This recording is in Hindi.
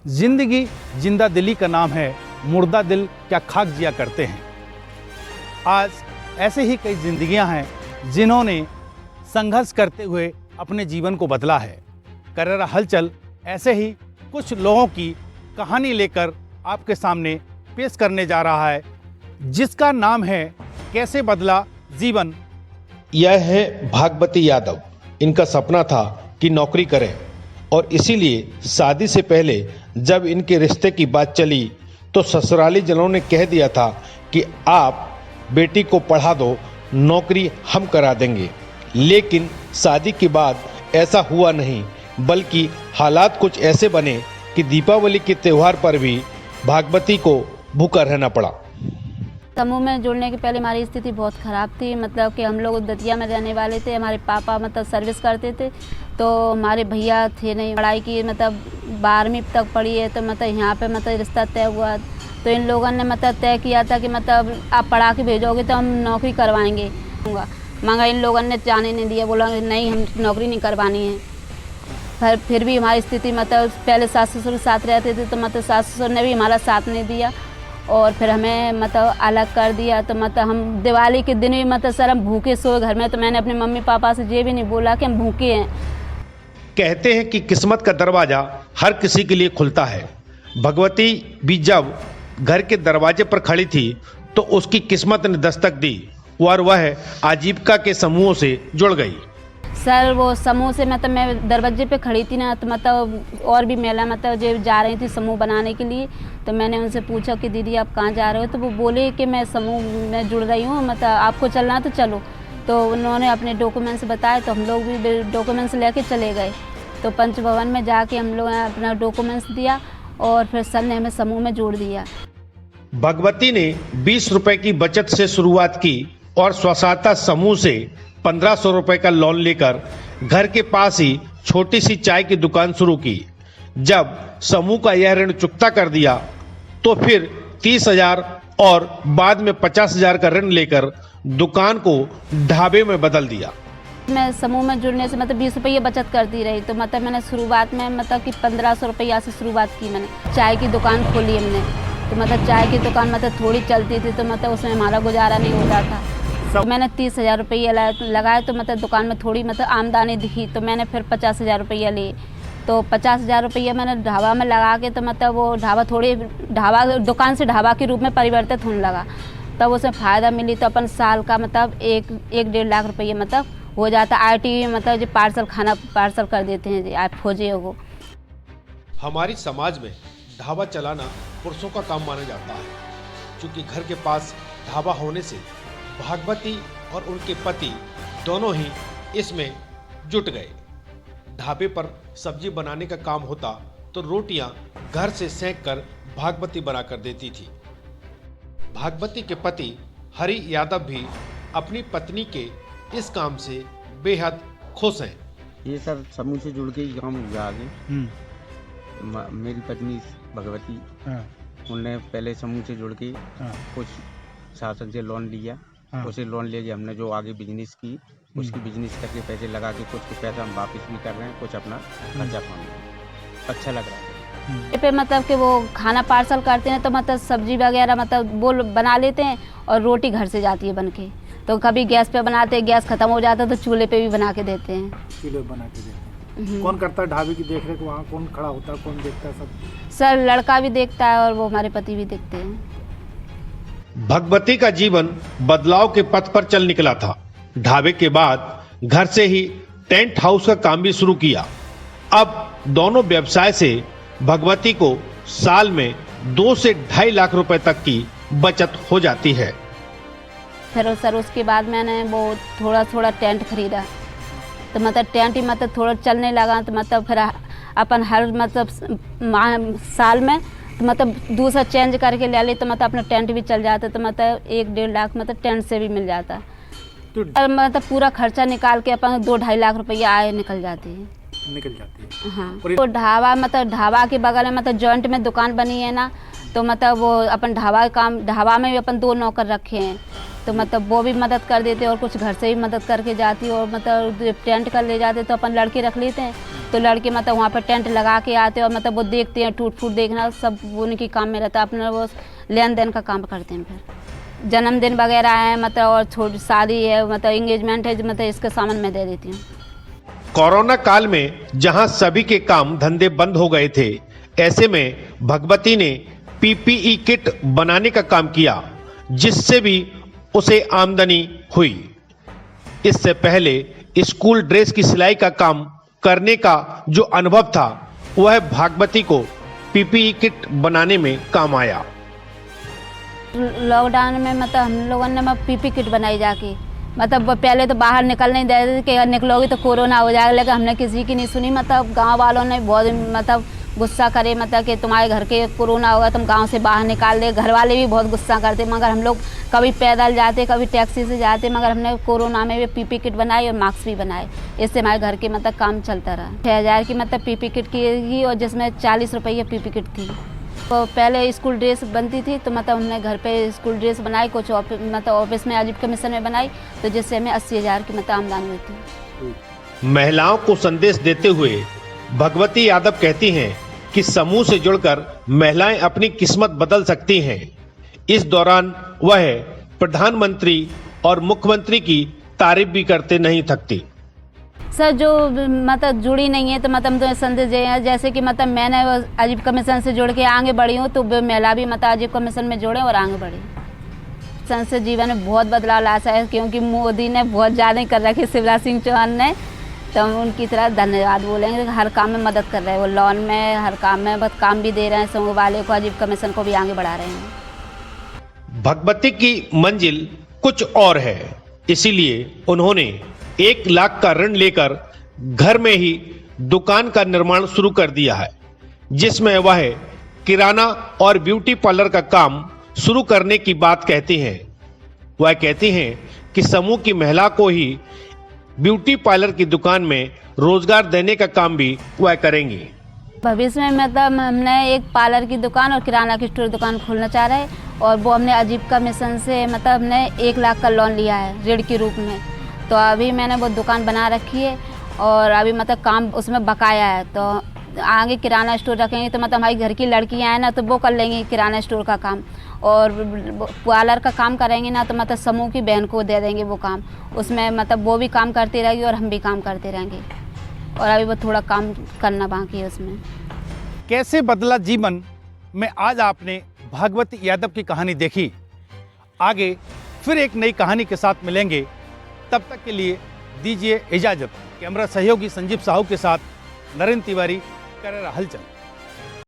जिंदगी जिंदा दिली का नाम है, मुर्दा दिल क्या खाक जिया करते हैं। आज ऐसे ही कई जिंदगियां हैं जिन्होंने संघर्ष करते हुए अपने जीवन को बदला है। करेरा हलचल ऐसे ही कुछ लोगों की कहानी लेकर आपके सामने पेश करने जा रहा है, जिसका नाम है कैसे बदला जीवन। यह है भागवती यादव। इनका सपना था कि नौकरी करें और इसीलिए शादी से पहले जब इनके रिश्ते की बात चली तो ससुराली जनों ने कह दिया था कि आप बेटी को पढ़ा दो, नौकरी हम करा देंगे। लेकिन शादी के बाद ऐसा हुआ नहीं, बल्कि हालात कुछ ऐसे बने कि दीपावली के त्यौहार पर भी भागवती को भूखा रहना पड़ा। समूह में जुड़ने के पहले हमारी स्थिति बहुत ख़राब थी। मतलब कि हम लोग दतिया में रहने वाले थे। हमारे पापा मतलब सर्विस करते थे, तो हमारे भैया थे नहीं। पढ़ाई की मतलब 12वीं तक पढ़ी है, तो मतलब यहाँ पे मतलब रिश्ता तय हुआ। तो इन लोगों ने मतलब तय किया था कि मतलब आप पढ़ा के भेजोगे तो हम नौकरी करवाएंगे, मगर इन लोगों ने जाने नहीं दिया। बोला नहीं, हम नौकरी नहीं करवानी है। फिर भी हमारी स्थिति मतलब पहले सास ससुर साथ रहते थे, तो मतलब सास ससुर ने भी हमारा साथ नहीं दिया और फिर हमें मतलब अलग कर दिया। तो मतलब हम दिवाली के दिन भी मतलब सर हम भूखे सोए घर में। तो मैंने अपने मम्मी पापा से ये भी नहीं बोला कि हम भूखे हैं। कहते हैं कि किस्मत का दरवाजा हर किसी के लिए खुलता है। भगवती भी जब घर के दरवाजे पर खड़ी थी तो उसकी किस्मत ने दस्तक दी और वह आजीविका के समूहों से जुड़ गई। सर वो समूह से मतलब मैं दरवाजे पे खड़ी थी ना, तो मतलब और भी महिला मतलब जो जा रही थी समूह बनाने के लिए। तो मैंने उनसे पूछा कि दीदी आप कहाँ जा रहे हो, तो वो बोले कि मैं समूह में जुड़ रही हूँ, मतलब आपको चलना तो चलो। तो उन्होंने अपने डॉक्यूमेंट्स बताए, तो हम लोग भी डॉक्यूमेंट्स लेके चले गए। तो पंच भवन में जाके हम लोगों ने अपना डॉक्यूमेंट्स दिया और फिर सर ने हमें समूह में जोड़ दिया। भगवती ने 20 रुपए की बचत से शुरुआत की और स्वसहायता समूह से 1500 रुपए का लोन लेकर घर के पास ही छोटी सी चाय की दुकान शुरू की। जब समूह का यह ऋण चुकता कर दिया तो फिर 30,000 और बाद में 50,000 का ऋण लेकर दुकान को ढाबे में बदल दिया। मैं समूह में जुड़ने से मतलब 20 रुपये बचत करती रही। तो मतलब मैंने शुरुआत में मतलब कि 1500 रुपया से शुरुआत की। मैंने चाय की दुकान खोली हमने। तो मतलब चाय की दुकान मतलब थोड़ी चलती थी, तो मतलब उसमें हमारा गुजारा नहीं होता था। तो मैंने 30,000 रुपये लगाए, तो मतलब दुकान में थोड़ी मतलब आमदनी दिखी। तो मैंने फिर 50,000 रुपया लिए। तो 50,000 रुपया मैंने ढाबा में लगा के, तो मतलब वो ढाबा दुकान से ढाबा के रूप में परिवर्तित होने लगा। तब उसमें फ़ायदा मिली। तो अपन साल का मतलब 1-1.5 लाख रुपये मतलब हो जाता। ITV मतलब जो खाना पार्सल कर देते हैं आप फौजी हो। हमारी समाज में ढाबा चलाना पुरुषों का काम माना जाता है, क्योंकि घर के पास ढाबा होने से भागवती और उनके पति दोनों ही इसमें जुट गए। ढाबे पर सब्जी बनाने का काम होता तो रोटियां घर से सेंक कर भागवती बनाकर देती थी। भागवती के पति हरि यादव भी अपनी पत्नी के इस काम से बेहद खुश हैं। ये सर समूह से जुड़ के ही काम हुआ आगे। मेरी पत्नी भगवती, उनने पहले समूह से जुड़ के कुछ शासन से लोन लिया। उसे लोन लेके हमने जो आगे बिजनेस की, उसकी बिजनेस करके पैसे लगा के कुछ पैसा हम वापस भी कर रहे हैं, कुछ अपना खर्चा पानी। अच्छा लग रहा है। पे मतलब कि वो खाना पार्सल करते हैं, तो मतलब सब्जी वगैरह मतलब वो बना लेते हैं और रोटी घर से जाती है बन के। तो कभी गैस पे बनाते हैं, गैस खत्म हो जाता है तो चूल्हे पे भी बना के देते हैं। चूल्हे बना के देते हैं। कौन करता है ढाबे की देखरेख? वहाँ कौन खड़ा होता है, कौन देखता है? सब सर लड़का भी देखता है और वो हमारे पति भी देखते हैं। भगवती का जीवन बदलाव के पथ पर चल निकला था। ढाबे के बाद घर से ही टेंट हाउस का काम भी शुरू किया। अब दोनों व्यवसाय से भगवती को साल में 2 से 2.5 लाख रुपए तक की बचत हो जाती है। फिर सर उसके बाद मैंने वो थोड़ा टेंट खरीदा। तो मतलब टेंट ही मतलब थोड़ा चलने लगा। तो मतलब फिर अपन हर मतलब साल में तो मतलब दूसरा चेंज करके ले ली, तो मतलब अपना टेंट भी चल जाता। तो मतलब 1-1.5 लाख मतलब टेंट से भी मिल जाता। तो मतलब पूरा खर्चा निकाल के अपन 2-2.5 लाख रुपया आए निकल जाती है। हाँ, तो ढाबा के बगल में मतलब जॉइंट में दुकान बनी है ना, तो मतलब वो अपन ढाबा में भी अपन 2 नौकर रखे हैं। तो मतलब वो भी मदद कर देते और कुछ घर से भी मदद करके जाती और मतलब टेंट कर ले जाते तो अपन लड़के रख लेते हैं, तो लड़के मतलब वहाँ पर टेंट लगा के आते और मतलब वो देखते हैं, टूट फूट देखना सब उनकी काम में रहता है, अपना वो लेन देन का काम करते हैं। फिर जन्मदिन वगैरह है मतलब और छोटी शादी है मतलब इंगेजमेंट है मतलब इसके सामान मैं दे देती हूँ। कोरोना काल में जहां सभी के काम धंधे बंद हो गए थे, ऐसे में भगवती ने पीपीई किट बनाने का काम किया, जिससे भी उसे आमदनी हुई। इससे पहले स्कूल ड्रेस की सिलाई का काम करने का जो अनुभव था वह भागवती को पीपीई किट बनाने में काम आया। लॉकडाउन में मतलब हम लोगों ने पीपी किट बनाई जाके, मतलब पहले तो बाहर निकलने नहीं दे रहे थे कि निकलोगी तो कोरोना हो जाएगा, लेकिन हमने किसी की नहीं सुनी। मतलब गांव वालों ने बहुत मतलब गुस्सा करे, मतलब कि तुम्हारे घर के कोरोना होगा तुम गांव से बाहर निकाल दे। घर वाले भी बहुत गुस्सा करते, मगर हम लोग कभी पैदल जाते कभी टैक्सी से जाते, मगर हमने कोरोना में भी पीपी किट बनाई और मास्क भी बनाए। इससे हमारे घर के मतलब काम चलता रहा। 6000 की मतलब पीपी किट की और जिसमें 40 रुपये पीपी किट थी। तो पहले स्कूल ड्रेस बनती थी तो मतलब हमने घर पे स्कूल ड्रेस बनाई, कुछ मतलब ऑफिस में आजीविका मिशन में बनाई, तो जिससे हमें 80,000 की मतलब आमदनी हुई थी। महिलाओं को संदेश देते हुए भगवती यादव कहती हैं कि समूह से जुड़कर महिलाएं अपनी किस्मत बदल सकती हैं। इस दौरान वह प्रधानमंत्री और मुख्यमंत्री की तारीफ भी करते नहीं थकती। सर जो मतलब जुड़ी नहीं है तो मतलब तो संदेश है, जैसे कि मतलब मैंने आजीविका मिशन से जुड़ के आगे बढ़ी हूँ, तो महिला भी मतलब आजीविका मिशन में जुड़े और आगे बढ़े। संसद जीवन में बहुत बदलाव ला है, क्योंकि मोदी ने बहुत ज़्यादा कर रखे, शिवराज सिंह चौहान ने, तो हम उनकी तरह धन्यवाद बोलेंगे। हर काम में मदद कर रहे हैं वो, लोन में हर काम में बहुत काम भी दे रहे हैं, समूह वाले को आजीविका मिशन को भी आगे बढ़ा रहे हैं। भगवती की मंजिल कुछ और है, इसीलिए उन्होंने 1 लाख का ऋण लेकर घर में ही दुकान का निर्माण शुरू कर दिया है, जिसमें वह किराना और ब्यूटी पार्लर का काम शुरू करने की बात कहती हैं। वह कहती हैं कि समूह की महिला को ही ब्यूटी पार्लर की दुकान में रोजगार देने का काम भी वह करेंगी। भविष्य में मतलब हमने एक पार्लर की दुकान और किराना की स्टोर दुकान खोलना चाह रहे हैं, और वो हमने आजीविका मिशन से मतलब हमने 1 लाख का लोन लिया है ऋण के रूप में। तो अभी मैंने वो दुकान बना रखी है और अभी मतलब काम उसमें बकाया है, तो आगे किराना स्टोर रखेंगे तो मतलब हमारी घर की लड़कियां हैं ना, तो वो कर लेंगी किराना स्टोर का काम, और पार्लर का काम करेंगे ना तो मतलब समूह की बहन को दे देंगे वो काम, उसमें मतलब वो भी काम करती रहेगी और हम भी काम करते रहेंगे, और अभी वो थोड़ा काम करना बाकी है उसमें। कैसे बदला जीवन में आज आपने भागवती यादव की कहानी देखी। आगे फिर एक नई कहानी के साथ मिलेंगे, तब तक के लिए दीजिए इजाज़त। कैमरा सहयोगी संजीव साहू के साथ नरेंद्र तिवारी, कर रहा हलचल।